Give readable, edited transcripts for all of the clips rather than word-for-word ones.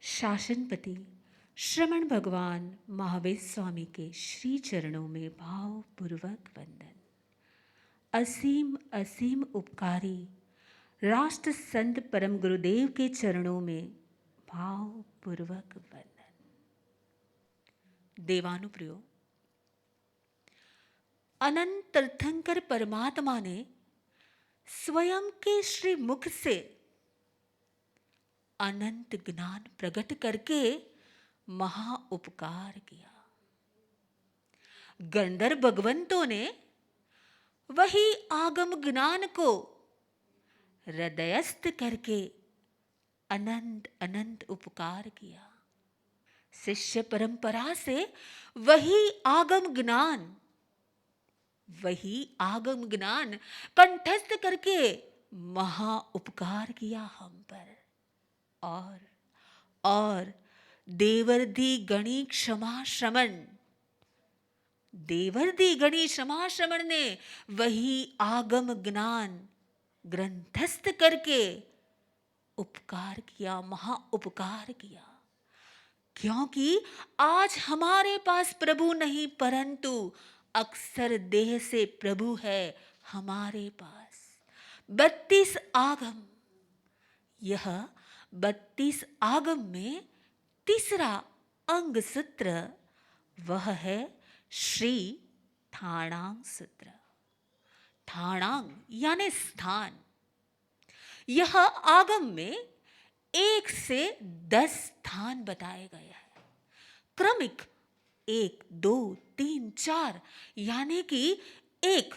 शासनपति श्रमण भगवान महावीर स्वामी के श्री चरणों में भावपूर्वक वंदन। असीम असीम उपकारी राष्ट्र संत परम गुरुदेव के चरणों में भावपूर्वक वंदन। देवानुप्रियो, अनंत तीर्थंकर परमात्मा ने स्वयं के श्री मुख से अनंत ज्ञान प्रकट करके महा उपकार किया। गंधर्व भगवंतों ने वही आगम ज्ञान को हृदयस्थ करके अनंत अनंत उपकार किया। शिष्य परंपरा से वही आगम ज्ञान कंठस्थ करके महा उपकार किया हम पर। और देवर्धि गणी क्षमा श्रमण ने वही आगम ज्ञान ग्रंथस्थ करके उपकार किया, महा उपकार किया। क्योंकि आज हमारे पास प्रभु नहीं, परंतु अक्षर देह से प्रभु है हमारे पास। 32 आगम, यह 32 आगम में तीसरा अंग सूत्र वह है श्री ठाणांग सूत्र। ठाणांग यानी स्थान। यह आगम में 1 से 10 स्थान बताए गए हैं। क्रमिक 1, 2, 3, 4 यानी कि 1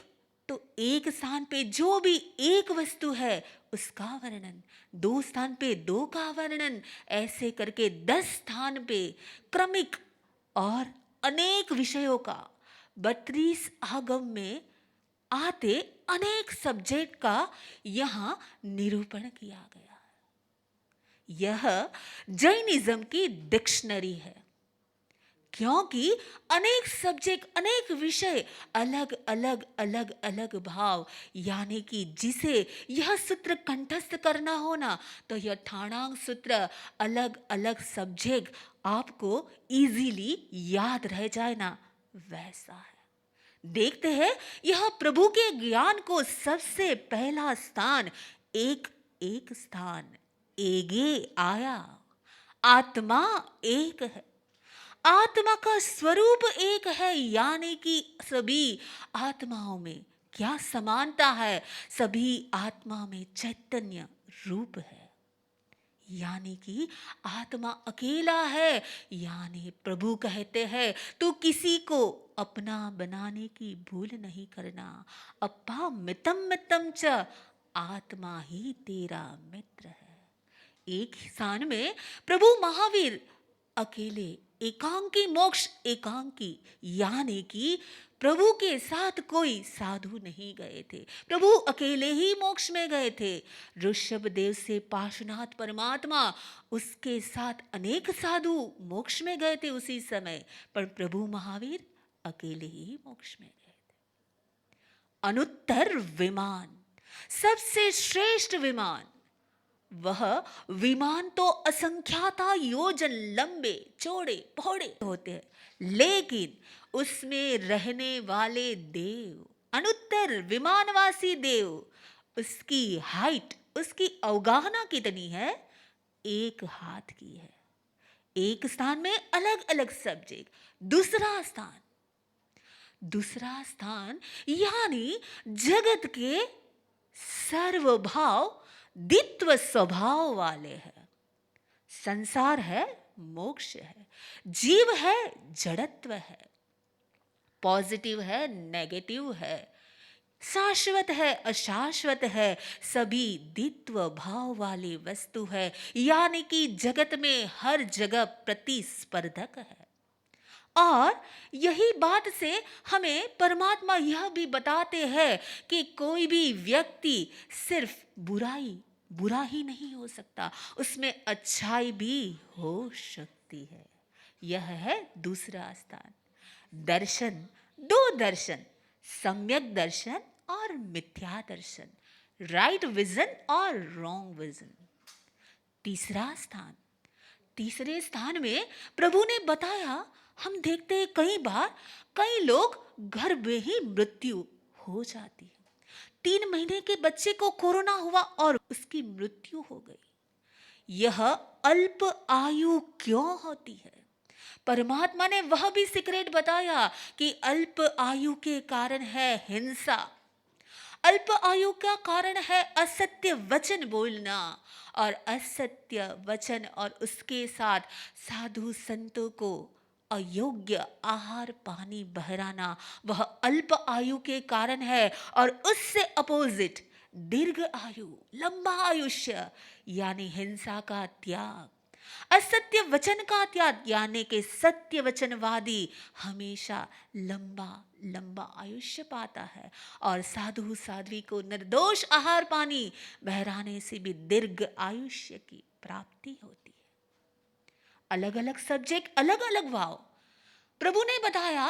तो एक स्थान पे जो भी एक वस्तु है उसका वर्णन, 2 स्थान पे 2 का वर्णन, ऐसे करके 10 स्थान पे क्रमिक और अनेक विषयों का 32 आगम में आते अनेक सब्जेक्ट का यहाँ निरूपण किया गया है। यह जैनिज्म की डिक्शनरी है, क्योंकि अनेक सब्जेक्ट, अनेक विषय, अलग अलग भाव, यानी कि जिसे यह सूत्र कंठस्थ करना हो ना, तो यह ठाणांग सूत्र अलग अलग सब्जेक्ट आपको इजीली याद रह जाए ना, वैसा है। देखते हैं यह प्रभु के ज्ञान को सबसे पहला स्थान, एक स्थान एगे आया। आत्मा एक है, आत्मा का स्वरूप एक है, यानी कि सभी आत्माओं में क्या समानता है? सभी आत्मा में चैतन्य रूप है, यानी कि आत्मा अकेला है। यानी प्रभु कहते हैं तू किसी को अपना बनाने की भूल नहीं करना। अप्पा मितम च, आत्मा ही तेरा मित्र है। एक स्थान में प्रभु महावीर अकेले एकांकी मोक्ष एकांकी, यानी कि प्रभु के साथ कोई साधु नहीं गए थे, प्रभु अकेले ही मोक्ष में गए थे। ऋषभ देव से पार्श्वनाथ परमात्मा, उसके साथ अनेक साधु मोक्ष में गए थे उसी समय, पर प्रभु महावीर अकेले ही मोक्ष में गए थे। अनुत्तर विमान, सबसे श्रेष्ठ विमान, वह विमान तो असंख्याता योजन लंबे चौड़े पौड़े होते हैं, लेकिन उसमें रहने वाले देव, अनुत्तर विमानवासी देव, उसकी हाइट, उसकी अवगाहना कितनी है? 1 हाथ की है। एक स्थान में अलग अलग सब्जेक्ट। दूसरा स्थान यानी जगत के सर्वभाव द्वित्व स्वभाव वाले हैं। संसार है, मोक्ष है, जीव है, जड़त्व है, पॉजिटिव है, नेगेटिव है, शाश्वत है, अशाश्वत है, सभी द्वित्व भाव वाली वस्तु है, यानी कि जगत में हर जगह प्रतिस्पर्धक है। और यही बात से हमें परमात्मा यह भी बताते हैं कि कोई भी व्यक्ति सिर्फ बुरा ही नहीं हो सकता, उसमें अच्छाई भी हो सकती है। यह है दूसरा स्थान। दर्शन, 2 दर्शन, सम्यक दर्शन और मिथ्या दर्शन, राइट विजन और रॉन्ग विजन। तीसरा तीसरे स्थान में प्रभु ने बताया, हम देखते हैं कई बार कई लोग घर में ही मृत्यु हो जाती है। 3 महीने के बच्चे को कोरोना हुआ और उसकी मृत्यु हो गई। यह अल्प आयु क्यों होती है? परमात्मा ने वह भी सीक्रेट बताया कि अल्प आयु के कारण है हिंसा, अल्प आयु का कारण है असत्य वचन बोलना, और असत्य वचन और उसके साथ साधु संतों को अयोग्य आहार पानी बहराना, वह अल्प आयु के कारण है। और उससे अपोजिट दीर्घ आयु, लंबा आयुष्य यानी हिंसा का त्याग, असत्य वचन का त्याग, यानी कि सत्य वचनवादी हमेशा लंबा लंबा आयुष्य पाता है, और साधु साध्वी को निर्दोष आहार पानी बहराने से भी दीर्घ आयुष्य की प्राप्ति होती है। अलग अलग सब्जेक्ट, अलग अलग भाव। प्रभु ने बताया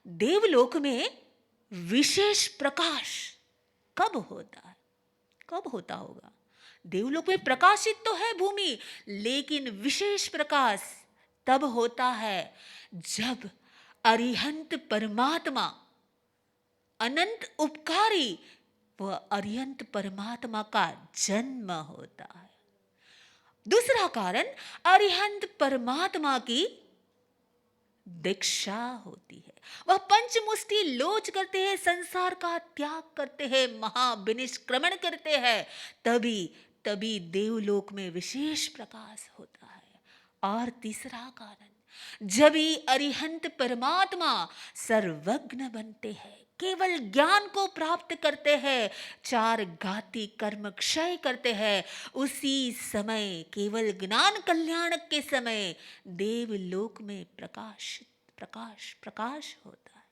देवलोक में विशेष प्रकाश कब होता है, कब होता होगा? देवलोक में प्रकाशित तो है भूमि, लेकिन विशेष प्रकाश तब होता है जब अरिहंत परमात्मा, अनंत उपकारी, वह अरिहंत परमात्मा का जन्म होता है। दूसरा कारण, अरिहंत परमात्मा की दीक्षा होती है। वह पंचमुष्टि लोच करते हैं, संसार का त्याग करते हैं, महाविनिष्क्रमण करते हैं, तभी तभी देवलोक में विशेष प्रकाश होता है। और तीसरा कारण, जब ही अरिहंत परमात्मा सर्वज्ञ बनते हैं, केवल ज्ञान को प्राप्त करते हैं, 4 घाती कर्म क्षय करते हैं, उसी समय, केवल ज्ञान कल्याण के समय देवलोक में प्रकाश प्रकाश प्रकाश होता है।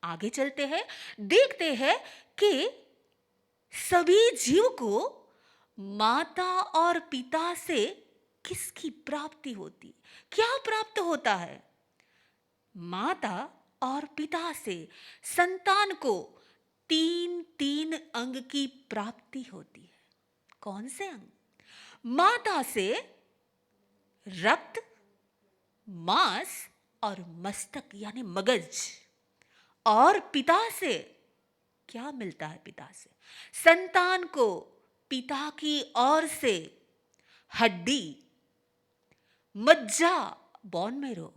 आगे चलते हैं, देखते हैं कि सभी जीव को माता और पिता से किसकी प्राप्ति होती, क्या प्राप्त होता है? माता और पिता से संतान को 3 अंग की प्राप्ति होती है। कौन से अंग? माता से रक्त, मांस और मस्तक यानी मगज, और पिता से क्या मिलता है? पिता से संतान को पिता की ओर से हड्डी, मज्जा, बोन मैरो,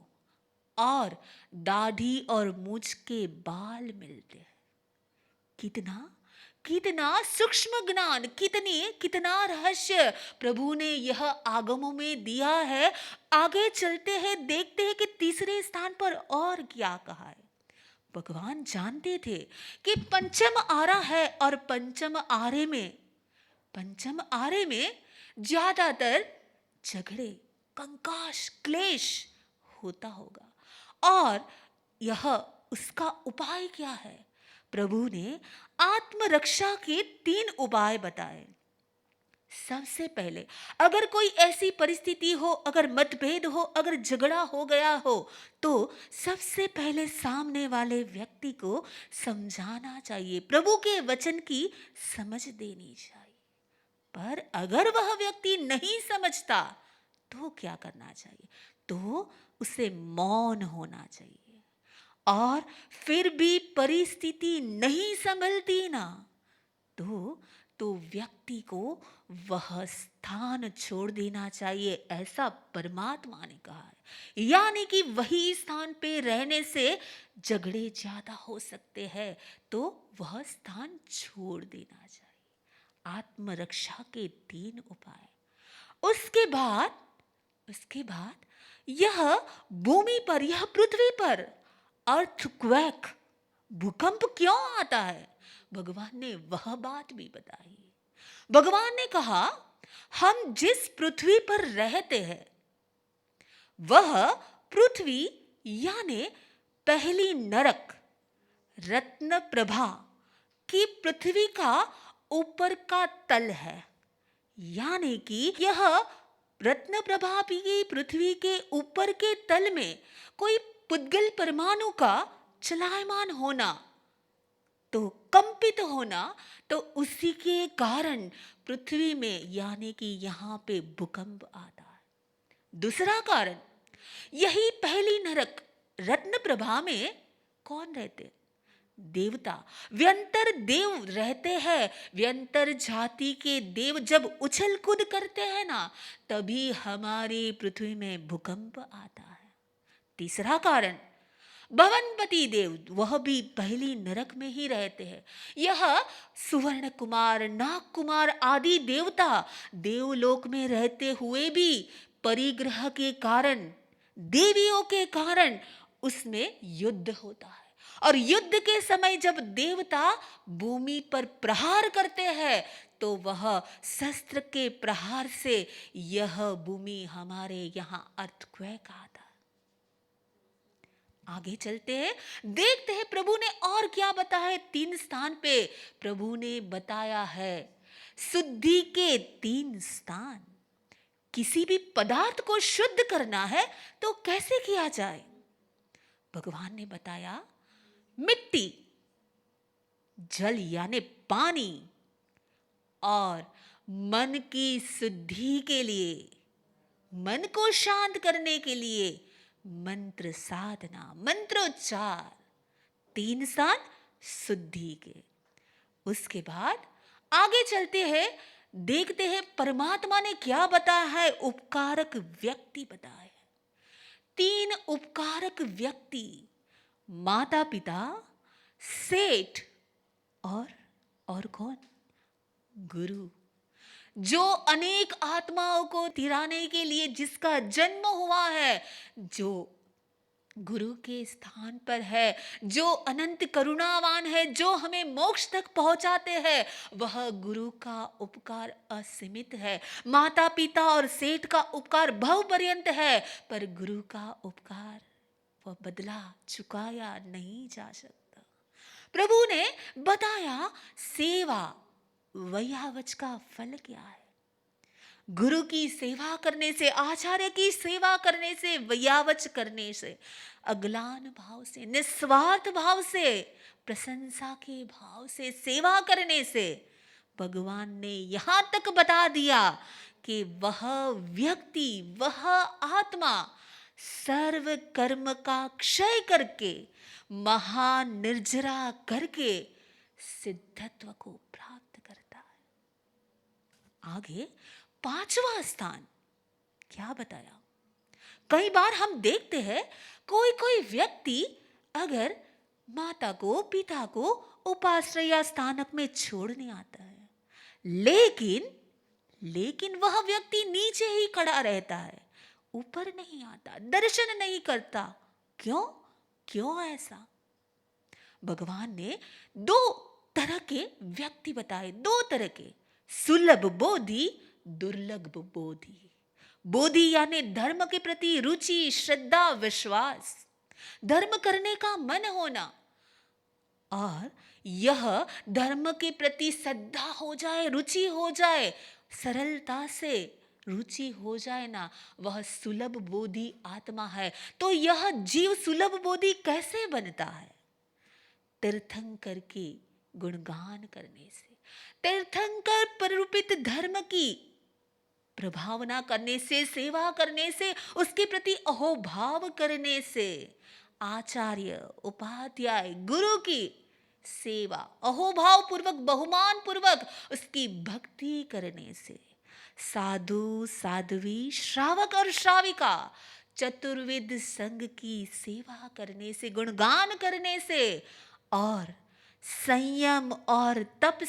और दाढ़ी और मूछ के बाल मिलते हैं। कितना कितना सूक्ष्म ज्ञान, कितना रहस्य प्रभु ने यह आगमों में दिया है। आगे चलते हैं, देखते हैं कि तीसरे स्थान पर और क्या कहा है। भगवान जानते थे कि पंचम आरा है, और पंचम आरे में ज्यादातर झगड़े, कंकाश, क्लेश होता होगा। और यह उसका उपाय क्या है? प्रभु ने आत्मरक्षा के 3 उपाय बताए। सबसे पहले, अगर कोई ऐसी परिस्थिति हो, अगर मतभेद हो, अगर झगड़ा हो गया हो, तो सबसे पहले सामने वाले व्यक्ति को समझाना चाहिए, प्रभु के वचन की समझ देनी चाहिए। पर अगर वह व्यक्ति नहीं समझता तो क्या करना चाहिए? तो उसे मौन होना चाहिए। और फिर भी परिस्थिति नहीं संभलती ना, तो व्यक्ति को वह स्थान छोड़ देना चाहिए, ऐसा परमात्मा ने कहा है। यानी कि वही स्थान पे रहने से झगड़े ज्यादा हो सकते हैं, तो वह स्थान छोड़ देना चाहिए। आत्मरक्षा के 3 उपाय। उसके बाद यह भूमि पर, यह पृथ्वी पर अर्थक्वेक, भूकंप क्यों आता है? भगवान ने वह बात भी बताई। भगवान ने कहा, हम जिस पृथ्वी पर रहते हैं, वह पृथ्वी यानी पहली नरक, रत्न प्रभा की पृथ्वी का ऊपर का तल है। यानी कि यह रत्न प्रभा की पृथ्वी के ऊपर के तल में कोई पुद्गल परमाणु का चलायमान होना, तो कंपित होना, तो उसी के कारण पृथ्वी में यानी कि यहाँ पे भूकंप आता है। दूसरा कारण, यही पहली नरक रत्न प्रभा में कौन रहते? देवता। व्यंतर देव रहते हैं। व्यंतर जाति के देव जब उछल कूद करते हैं ना, तभी हमारी पृथ्वी में भूकंप आता है। तीसरा कारण, भवनपति देव, वह भी पहली नरक में ही रहते हैं। यह सुवर्ण कुमार, नाग कुमार आदि देवता देवलोक में रहते हुए भी परिग्रह के कारण, देवियों के कारण उसमें युद्ध होता है। और युद्ध के समय जब देवता भूमि पर प्रहार करते हैं, तो वह शस्त्र के प्रहार से यह भूमि हमारे यहां अर्थक्वेक आता है। आगे चलते हैं, देखते हैं प्रभु ने और क्या बताया है। 3 स्थान पे प्रभु ने बताया है शुद्धि के 3 स्थान। किसी भी पदार्थ को शुद्ध करना है तो कैसे किया जाए? भगवान ने बताया, मिट्टी, जल यानी पानी, और मन की शुद्धि के लिए, मन को शांत करने के लिए मंत्र साधना, मंत्रोच्चार, 3 स्थान शुद्धि के। उसके बाद आगे चलते हैं, देखते हैं परमात्मा ने क्या बताया है। उपकारक व्यक्ति बताया है। 3 उपकारक व्यक्ति, माता पिता, सेठ और कौन? गुरु, जो अनेक आत्माओं को तिराने के लिए जिसका जन्म हुआ है, जो गुरु के स्थान पर है, जो अनंत करुणावान है, जो हमें मोक्ष तक पहुंचाते हैं, वह गुरु का उपकार असीमित है। माता पिता और सेठ का उपकार भव पर्यंत है, पर गुरु का उपकार वह बदला चुकाया नहीं जा सकता। प्रभु ने बताया सेवा वैयावच का फल क्या है। गुरु की सेवा करने से, आचार्य की सेवा करने से, वैयावच करने से, अगलान भाव से, निस्वार्थ भाव से, प्रशंसा के भाव से सेवा करने से, भगवान ने यहां तक बता दिया कि वह व्यक्ति, वह आत्मा सर्व कर्म का क्षय करके, महानिर्जरा करके सिद्धत्व को प्राप्त करता है। आगे 5वां स्थान क्या बताया? कई बार हम देखते हैं कोई व्यक्ति अगर माता को, पिता को उपाश्रय स्थानक में छोड़ने आता है, लेकिन वह व्यक्ति नीचे ही खड़ा रहता है, ऊपर नहीं आता, दर्शन नहीं करता। क्यों ऐसा? भगवान ने 2 तरह के व्यक्ति बताए, 2 तरह के, सुलभ बोधि, दुर्लभ बोधि। बोधि यानी धर्म के प्रति रुचि, श्रद्धा, विश्वास, धर्म करने का मन होना, और यह धर्म के प्रति श्रद्धा हो जाए, रुचि हो जाए, सरलता से रुचि हो जाए ना, वह सुलभ बोधि आत्मा है। तो यह जीव सुलभ बोधि कैसे बनता है? तीर्थंकर के गुणगान करने से, तीर्थंकर प्ररूपित धर्म की प्रभावना करने से, सेवा करने से, उसके प्रति अहोभाव करने से, आचार्य, उपाध्याय, गुरु की सेवा अहोभाव पूर्वक, बहुमान पूर्वक उसकी भक्ति करने से, साधु, साध्वी, श्रावक और श्राविका चतुर्विध संघ की सेवा करने से, गुणगान करने से, और संयम और तप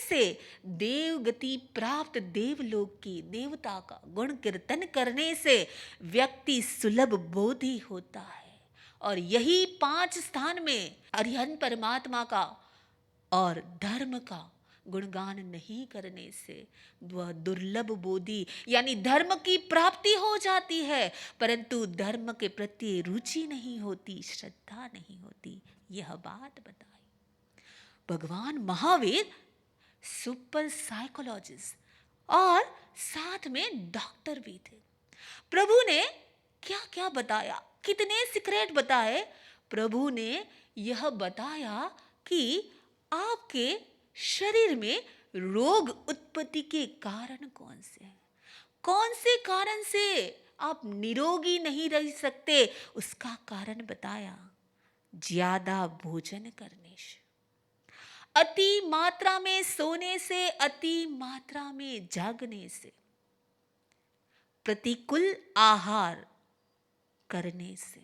से देव गति प्राप्त, देवलोक की देवता का गुण कीर्तन करने से व्यक्ति सुलभ बोधि होता है। और यही 5 स्थान में अरिहंत परमात्मा का और धर्म का गुणगान नहीं करने से वह दुर्लभ बोधि यानी धर्म की प्राप्ति हो जाती है, परंतु धर्म के प्रति रुचि नहीं होती, श्रद्धा नहीं होती। यह बात बताई। भगवान महावीर सुपर साइकोलॉजिस्ट और साथ में डॉक्टर भी थे। प्रभु ने क्या क्या बताया, कितने सीक्रेट बताए। प्रभु ने यह बताया कि आपके शरीर में रोग उत्पत्ति के कारण कौन से हैं, कौन से कारण से आप निरोगी नहीं रह सकते, उसका कारण बताया। ज्यादा भोजन करने से, अति मात्रा में सोने से, अति मात्रा में जागने से, प्रतिकूल आहार करने से,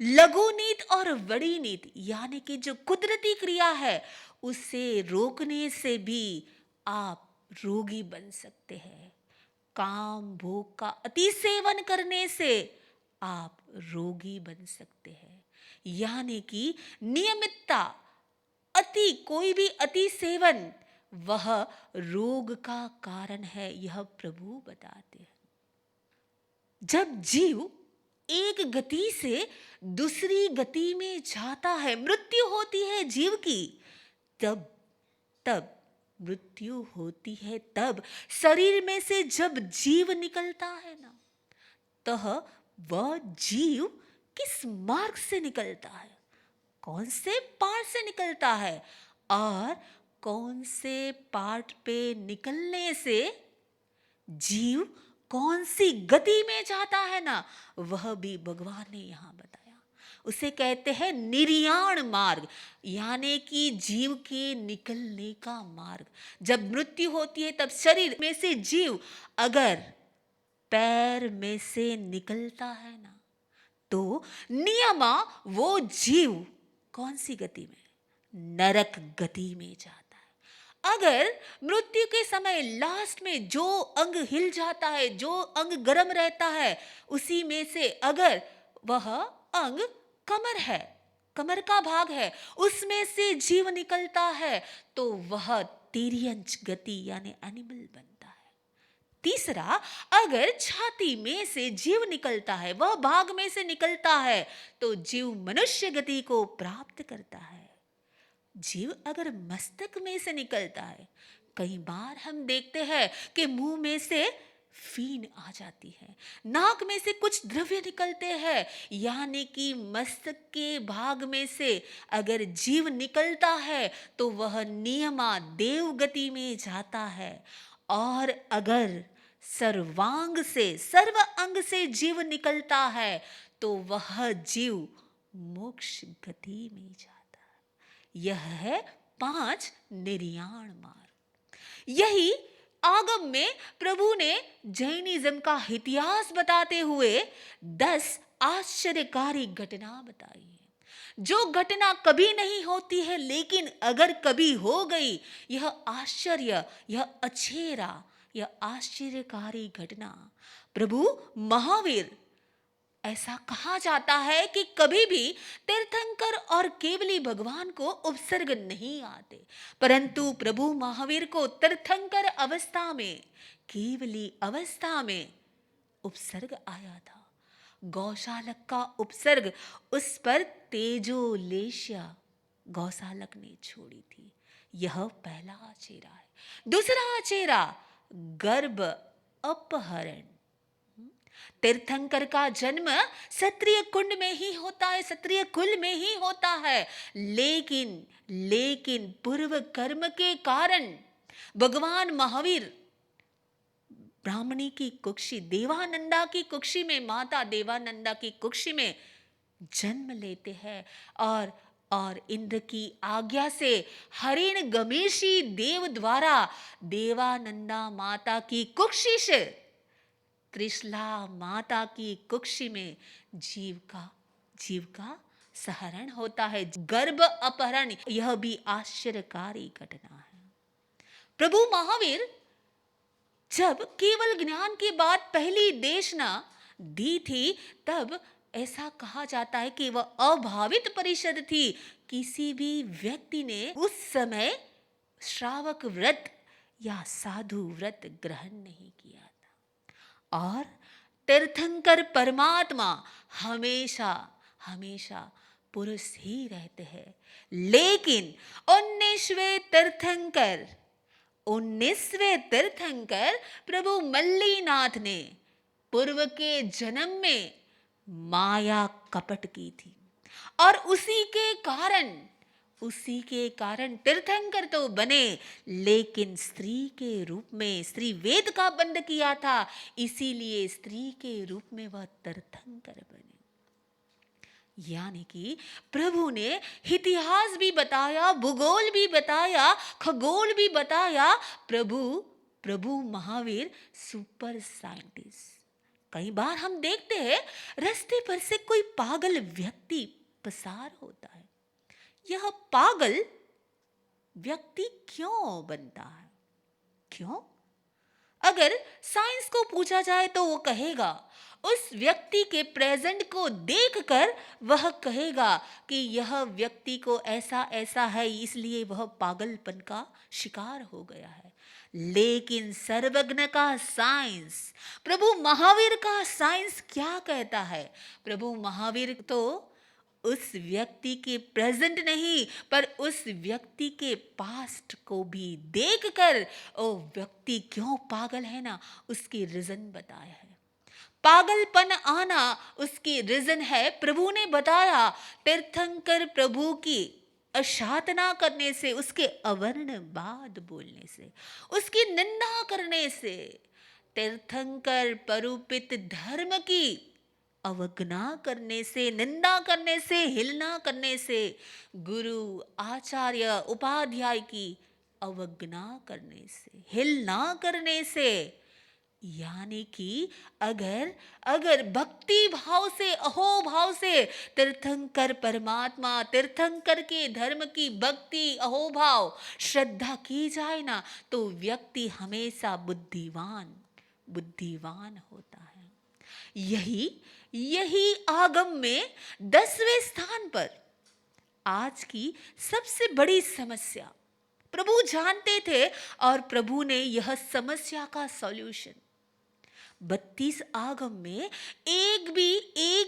लघु नींद और बड़ी नींद यानी कि जो कुदरती क्रिया है उसे रोकने से भी आप रोगी बन सकते हैं। काम भोग का अति सेवन करने से आप रोगी बन सकते हैं। यानी कि नियमितता, अति, कोई भी अति सेवन वह रोग का कारण है, यह प्रभु बताते हैं। जब जीव एक गति से दूसरी गति में जाता है, मृत्यु होती है जीव की, तब तब मृत्यु होती है, तब शरीर में से जब जीव निकलता है ना, तब वह जीव किस मार्ग से निकलता है, कौन से पार्ट से निकलता है, और कौन से पार्ट पे निकलने से जीव कौन सी गति में जाता है ना, वह भी भगवान ने यहां बताया। उसे कहते हैं निर्याण मार्ग, यानी कि जीव के निकलने का मार्ग। जब मृत्यु होती है तब शरीर में से जीव अगर पैर में से निकलता है ना, तो नियमा वो जीव कौन सी गति में, नरक गति में जाता है। अगर मृत्यु के समय लास्ट में जो अंग हिल जाता है, जो अंग गर्म रहता है, उसी में से अगर वह अंग कमर है, कमर का भाग है, उसमें से जीव निकलता है, तो वह तिर्यंच गति यानी एनिमल बनता है। तीसरा, अगर छाती में से जीव निकलता है, वह भाग में से निकलता है, तो जीव मनुष्य गति को प्राप्त करता है। जीव अगर मस्तक में से निकलता है, कई बार हम देखते हैं कि मुंह में से फीन आ जाती है, नाक में से कुछ द्रव्य निकलते हैं, यानी कि मस्तक के भाग में से अगर जीव निकलता है तो वह नियमा देव गति में जाता है। और अगर सर्वांग से, सर्व अंग से जीव निकलता है तो वह जीव मोक्ष गति में जाता है। यह है 5 निर्याण मार्ग। यही आगम में प्रभु ने जैनिज्म का इतिहास बताते हुए 10 आश्चर्यकारी घटना बताई है, जो घटना कभी नहीं होती है, लेकिन अगर कभी हो गई, यह आश्चर्य, यह अछेरा, यह आश्चर्यकारी घटना प्रभु महावीर, ऐसा कहा जाता है कि कभी भी तीर्थंकर और केवली भगवान को उपसर्ग नहीं आते, परंतु प्रभु महावीर को तीर्थंकर अवस्था में, केवली अवस्था में उपसर्ग आया था। गौशालक का उपसर्ग उस पर तेजोलेश्या गौशालक ने छोड़ी थी। यह पहला आचेरा है। दूसरा आचेरा गर्भ अपहरण। तीर्थंकर का जन्म क्षत्रिय कुंड में ही होता है, क्षत्रिय कुल में ही होता है, लेकिन पूर्व कर्म के कारण भगवान महावीर ब्राह्मणी की कुक्षी देवानंदा की कुक्षी में, माता देवानंदा की कुक्षी में जन्म लेते हैं, और इंद्र की आज्ञा से हरिण गमेशी देव द्वारा देवानंदा माता की कुक्षी से त्रिशला माता की कुक्षी में जीव का सहरण होता है, गर्भ अपहरण। यह भी आश्चर्यकारी घटना है। प्रभु महावीर जब केवल ज्ञान की बात पहली देशना दी थी, तब ऐसा कहा जाता है कि वह अभावित परिषद थी। किसी भी व्यक्ति ने उस समय श्रावक व्रत या साधु व्रत ग्रहण नहीं किया था। और तीर्थंकर परमात्मा हमेशा हमेशा पुरुष ही रहते हैं, लेकिन 19वें तीर्थंकर प्रभु मल्लीनाथ ने पूर्व के जन्म में माया कपट की थी, और उसी के कारण उसी के कारण तीर्थंकर तो बने, लेकिन स्त्री के रूप में, स्त्री वेद का बंद किया था, इसीलिए स्त्री के रूप में वह तीर्थंकर बने। यानी कि प्रभु ने इतिहास भी बताया, भूगोल भी बताया, खगोल भी बताया। प्रभु महावीर सुपर साइंटिस्ट। कई बार हम देखते हैं रास्ते पर से कोई पागल व्यक्ति पसार होता है। यह पागल व्यक्ति क्यों बनता है? क्यों? अगर साइंस को पूछा जाए तो वो कहेगा, उस व्यक्ति के प्रेजेंट को देखकर वह कहेगा कि यह व्यक्ति को ऐसा ऐसा है, इसलिए वह पागलपन का शिकार हो गया है। लेकिन सर्वज्ञ का साइंस, प्रभु महावीर का साइंस क्या कहता है? प्रभु महावीर तो उस व्यक्ति के प्रेजेंट नहीं, पर उस व्यक्ति के पास्ट को भी देखकर ओ व्यक्ति क्यों पागल है ना, उसकी रीजन बताया है। पागलपन आना उसकी रीजन है, प्रभु ने बताया। तीर्थंकर प्रभु की अशातना करने से, उसके अवर्ण बात बोलने से, उसकी निंदा करने से, तीर्थंकर परुपित धर्म की अवज्ञा करने से, निंदा करने से, हिलना करने से, गुरु आचार्य उपाध्याय की अवज्ञा करने से, हिलना करने से, यानी कि अगर भक्ति भाव से, अहो भाव से तीर्थंकर परमात्मा, तीर्थंकर के धर्म की भक्ति, अहो भाव, श्रद्धा की जाए ना, तो व्यक्ति हमेशा बुद्धिवान होता है। यही आगम में 10वें स्थान पर आज की सबसे बड़ी समस्या प्रभु जानते थे, और प्रभु ने यह समस्या का सॉल्यूशन 32 आगम में एक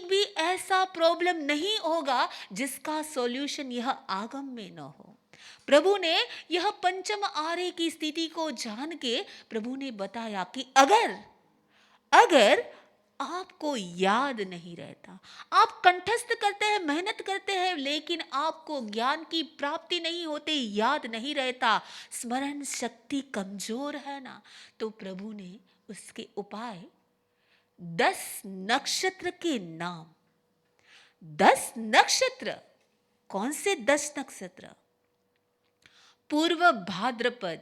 भी ऐसा प्रॉब्लम नहीं होगा जिसका सॉल्यूशन यह आगम में न हो। प्रभु ने यह पंचम आर्य की स्थिति को जान के प्रभु ने बताया कि अगर आपको याद नहीं रहता, आप कंठस्थ करते हैं, मेहनत करते हैं, लेकिन आपको ज्ञान की प्राप्ति नहीं होती, याद नहीं रहता, स्मरण शक्ति कमजोर है ना, तो प्रभु ने उसके उपाय 10 नक्षत्र के नाम, 10 नक्षत्र। कौन से 10 नक्षत्र? पूर्व भाद्रपद,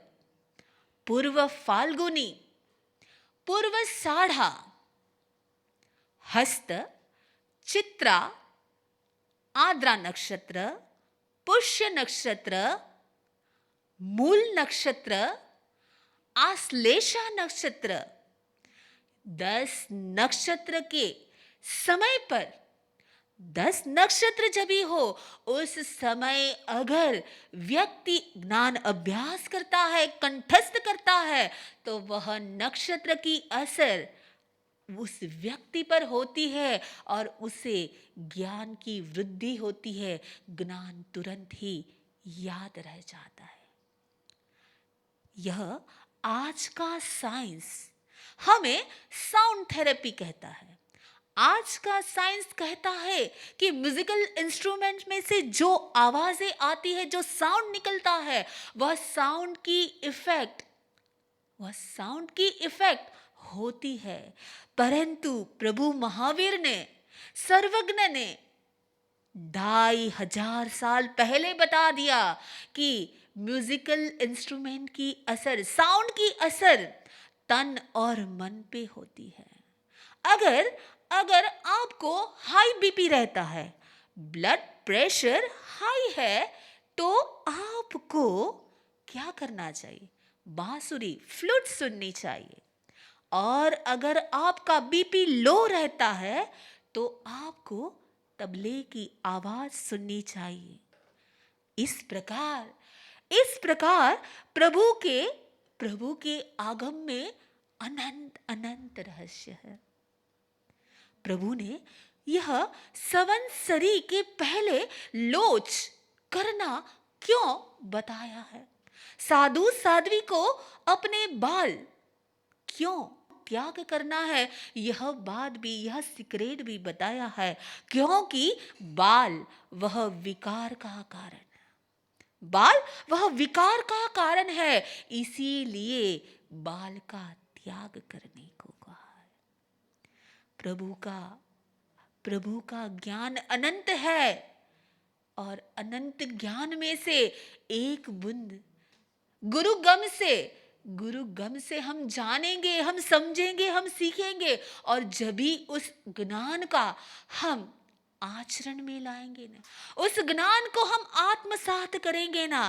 पूर्व फाल्गुनी, पूर्व साढ़ा, हस्त, चित्रा, आद्रा नक्षत्र, पुष्य नक्षत्र, मूल नक्षत्र, आश्लेषा नक्षत्र। 10 नक्षत्र के समय पर, 10 नक्षत्र जब भी हो, उस समय अगर व्यक्ति ज्ञान अभ्यास करता है, कंठस्थ करता है, तो वह नक्षत्र की असर उस व्यक्ति पर होती है और उसे ज्ञान की वृद्धि होती है, ज्ञान तुरंत ही याद रह जाता है। यह आज का साइंस हमें साउंड थेरेपी कहता है। आज का साइंस कहता है कि म्यूजिकल इंस्ट्रूमेंट में से जो आवाजें आती है, जो साउंड निकलता है, वह साउंड की इफेक्ट होती है। परंतु प्रभु महावीर ने, सर्वज्ञ ने 2500 साल पहले बता दिया कि म्यूजिकल इंस्ट्रूमेंट की असर, साउंड की असर तन और मन पे होती है। अगर आपको हाई बीपी रहता है, ब्लड प्रेशर हाई है, तो आपको क्या करना चाहिए? बांसुरी, फ्लूट सुननी चाहिए। और अगर आपका बीपी लो रहता है तो आपको तबले की आवाज सुननी चाहिए। इस प्रकार प्रभु के आगम में अनंत रहस्य है। प्रभु ने यह संवत्सरी के पहले लोच करना क्यों बताया है? साधु साध्वी को अपने बाल क्यों त्याग करना है? यह बात भी, यह सीक्रेट भी बताया है, क्योंकि बाल वह विकार का कारण है। बाल वह विकार का कारण है, इसीलिए बाल का त्याग करने को कहा है। प्रभु का ज्ञान अनंत है, और अनंत ज्ञान में से एक बूंद गुरु गम से हम जानेंगे, हम समझेंगे, हम सीखेंगे, और जब भी उस ज्ञान का हम आचरण में लाएंगे ना, उस ज्ञान को हम आत्मसात करेंगे ना,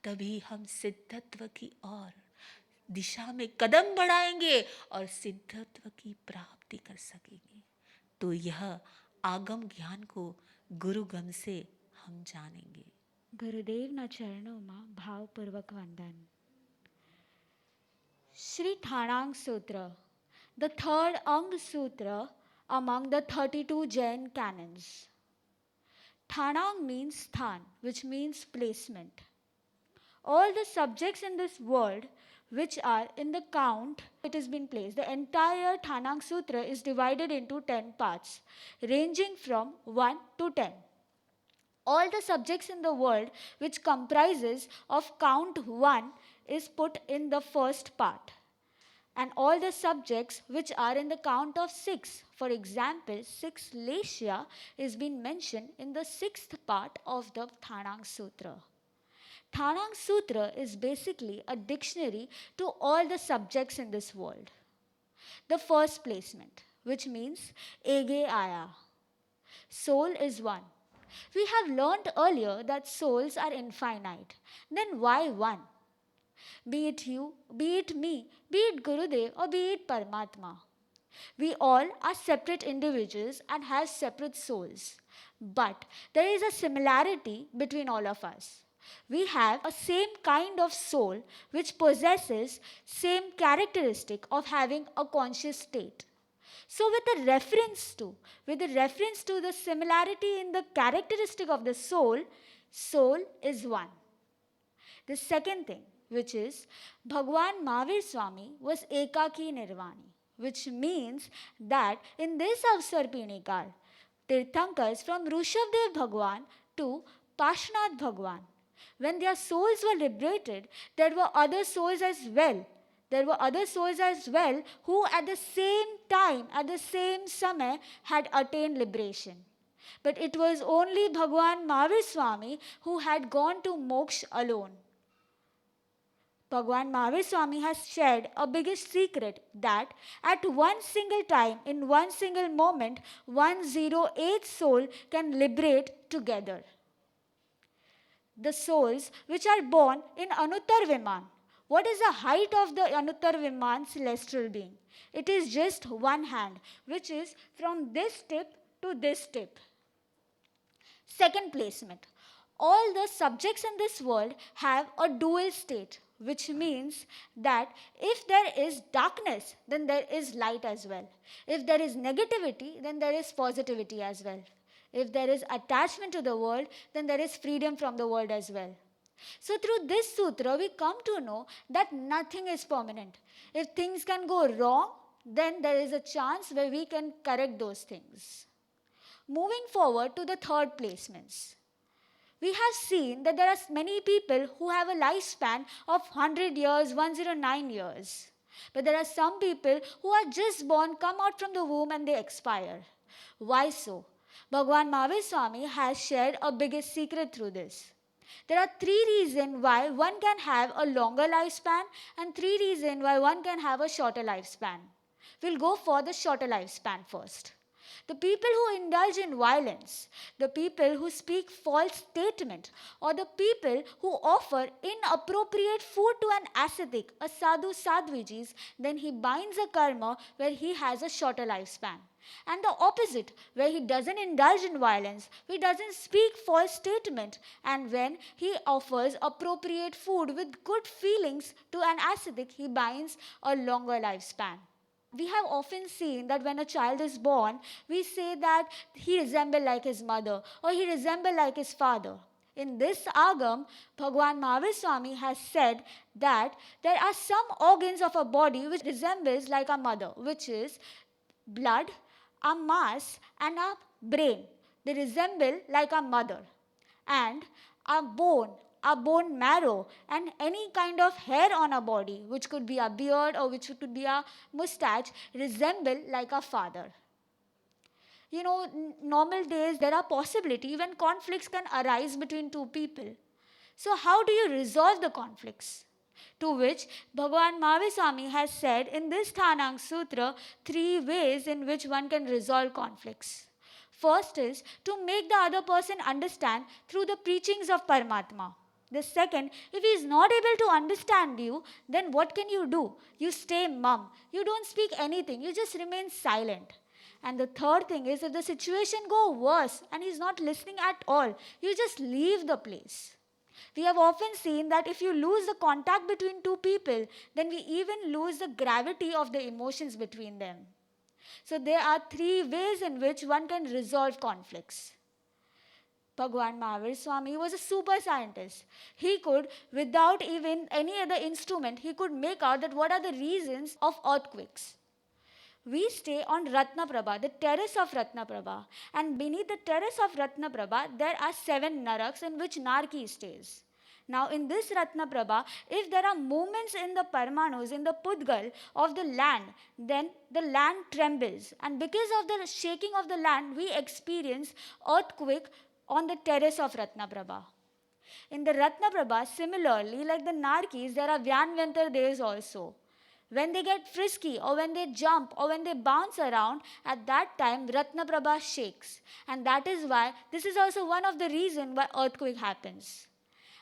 तभी हम सिद्धत्व की ओर दिशा में कदम बढ़ाएंगे और सिद्धत्व की प्राप्ति कर सकेंगे। तो यह आगम ज्ञान को गुरुगम से हम जानेंगे। ગુરુદેવના ચરણોમાં ભાવપૂર્વક વંદન. Sri Thanang Sutra, the third Ang Sutra among the 32 Jain canons. Thanang means sthan, which means placement. All the subjects in this world which are in the count, it has been placed. The entire Thanang Sutra is divided into 10 parts, ranging from 1 to 10. All the subjects in the world which comprises of count 1 is put in the first part, and all the subjects which are in the count of 6, for example 6 Lesha, is been mentioned in the 6th part of the Thanang Sutra. Thanang Sutra is basically a dictionary to all the subjects in this world. The first placement, which means Ege Aya, soul is one. We have learned earlier that souls are infinite. Then why one? Be it you, be it me, be it Gurudev, or be it Paramatma. We all are separate individuals and have separate souls. But there is a similarity between all of us. We have a same kind of soul which possesses same characteristic of having a conscious state. So with the reference to the similarity in the characteristic of the soul is one. The second thing, which is Bhagwan Mahavir Swami was Ekaki Nirvani, which means that in this Avsar Pinikal, Tirthankars from Rushavdev Bhagwan to Pashnath Bhagwan, when their souls were liberated, there were other souls as well. There were other souls as well who at the same time, at the same samay, had attained liberation. But it was only Bhagwan Mahavir Swami who had gone to moksha alone. Bhagwan Mahavir Swami has shared a biggest secret that at one single time, in one single moment, 108 soul can liberate together. The souls which are born in Anuttar Viman. What is the height of the Anuttar Viman celestial being? It is just one hand, which is from this tip to this tip. Second placement. All the subjects in this world have a dual state, which means that if there is darkness, then there is light as well. If there is negativity, then there is positivity as well. If there is attachment to the world, then there is freedom from the world as well. So through this sutra, we come to know that nothing is permanent. If things can go wrong, then there is a chance where we can correct those things. Moving forward to the third placements. We have seen that there are many people who have a lifespan of 100 years, 109 years. But there are some people who are just born, come out from the womb and they expire. Why so? Bhagwan Mahavir Swami has shared a biggest secret through this. There are 3 reasons why one can have a longer lifespan and 3 reasons why one can have a shorter lifespan. We'll go for the shorter lifespan first. The people who indulge in violence, the people who speak false statement, or the people who offer inappropriate food to an ascetic, a sadhu sadhvijis, then he binds a karma where he has a shorter lifespan. And the opposite, where he doesn't indulge in violence, he doesn't speak false statement, and when he offers appropriate food with good feelings to an ascetic, he binds a longer lifespan. We have often seen that when a child is born, we say that he resembles like his mother or he resembles like his father. In this Agam, Bhagwan Mahavir Swami has said that there are some organs of a body which resembles like a mother, which is blood, a mass and a brain. They resemble like a mother. And a bone our bone marrow, and any kind of hair on our body, which could be our beard or which could be our mustache, resemble like our father. Normal days there are possibility when conflicts can arise between two people. So how do you resolve the conflicts? To which Bhagavan Mahaveswami has said in this Thanang Sutra 3 ways in which one can resolve conflicts. First is to make the other person understand through the preachings of Paramatma. The second, if he is not able to understand you, then what can you do? You stay mum. You don't speak anything. You just remain silent. And the third thing is, if the situation go worse and he's not listening at all, you just leave the place. We have often seen that if you lose the contact between two people, then we even lose the gravity of the emotions between them. So there are 3 ways in which one can resolve conflicts. Bhagwan Mahavir Swami was a super scientist. He could, without even any other instrument, he could make out that what are the reasons of earthquakes. We stay on Ratnaprabha, the terrace of Ratnaprabha, and beneath the terrace of Ratnaprabha, there are 7 naraks in which Narki stays. Now, in this Ratnaprabha, if there are movements in the Parmanus, in the Pudgal of the land, then the land trembles. And because of the shaking of the land, we experience earthquake on the terrace of Ratnaprabha. In the Ratnaprabha, similarly, like the Narkis, there are Vyanvantar days also. When they get frisky or when they jump or when they bounce around, at that time Ratnaprabha shakes. And that is why, this is also one of the reasons why earthquake happens.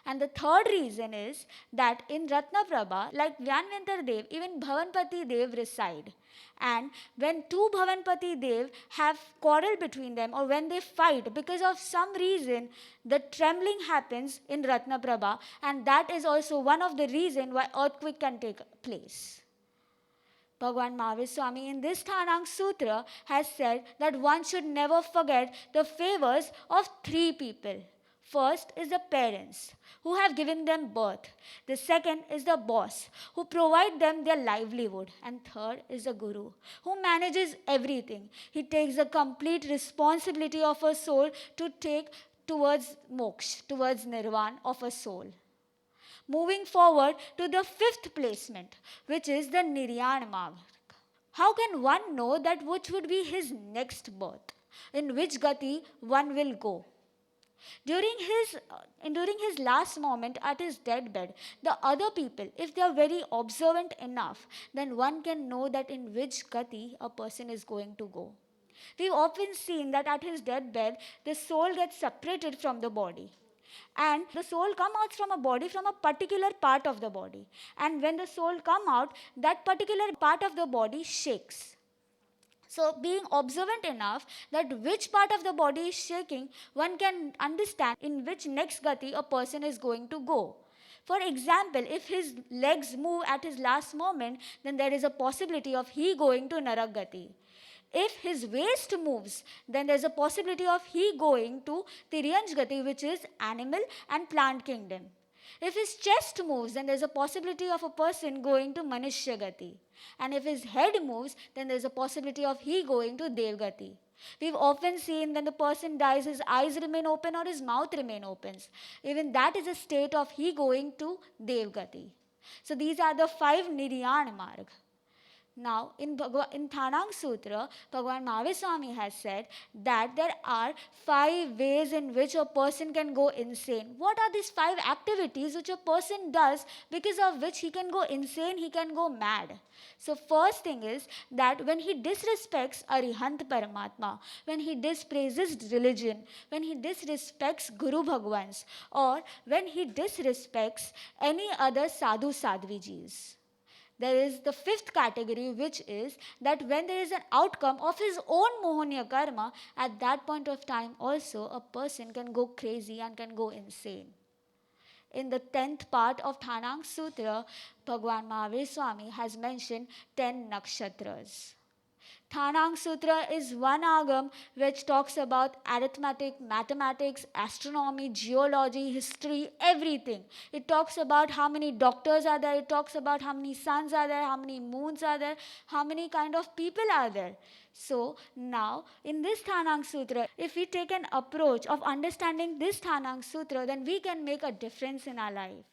And the third reason is that in Ratnaprabha, like Vyanvantar Dev, even Bhavanpati Dev reside. And when two Bhavanpati Dev have quarrel between them or when they fight, because of some reason, the trembling happens in Ratnaprabha, and that is also one of the reasons why earthquake can take place. Bhagwan Mahavir Swami in this Thanang Sutra has said that one should never forget the favors of 3 people. First is the parents who have given them birth. The second is the boss who provide them their livelihood. And third is the guru who manages everything. He takes the complete responsibility of a soul to take towards moksha, towards nirvana of a soul. Moving forward to the 5th placement, which is the Niryan Marg. How can one know that which would be his next birth? In which gati one will go? During his last moment at his deathbed, the other people, if they are very observant enough, then one can know that in which gati a person is going to go. We've often seen that at his deathbed, the soul gets separated from the body. And the soul comes out from a body from a particular part of the body. And when the soul comes out, that particular part of the body shakes. So being observant enough that which part of the body is shaking, one can understand in which next gati a person is going to go. For example, if his legs move at his last moment, then there is a possibility of he going to Narak gati. If his waist moves, then there's a possibility of he going to Tiryanj gati, which is animal and plant kingdom. If his chest moves, then there's a possibility of a person going to Manushya gati. And if his head moves, then there's a possibility of he going to Dev gati. We've often seen when the person dies, his eyes remain open or his mouth remain open. Even that is a state of he going to Dev gati. So these are the 5 Niryan Marg. Now, in Thanang Sutra, Bhagwan Mahavir Swami has said that there are 5 ways in which a person can go insane. What are these 5 activities which a person does because of which he can go insane, he can go mad? So first thing is that when he disrespects Arihant Paramatma, when he dispraises religion, when he disrespects Guru Bhagwans, or when he disrespects any other sadhu sadhvijis. There is the 5th category, which is that when there is an outcome of his own Mohaniya karma, at that point of time also a person can go crazy and can go insane. In the 10th part of Thanang Sutra, Bhagwan Mahavir Swami has mentioned 10 nakshatras. Thanang Sutra is one agam which talks about arithmetic, mathematics, astronomy, geology, history, everything. It talks about how many doctors are there, it talks about how many suns are there, how many moons are there, how many kind of people are there. So now in this Thanang Sutra, if we take an approach of understanding this Thanang Sutra, then we can make a difference in our life.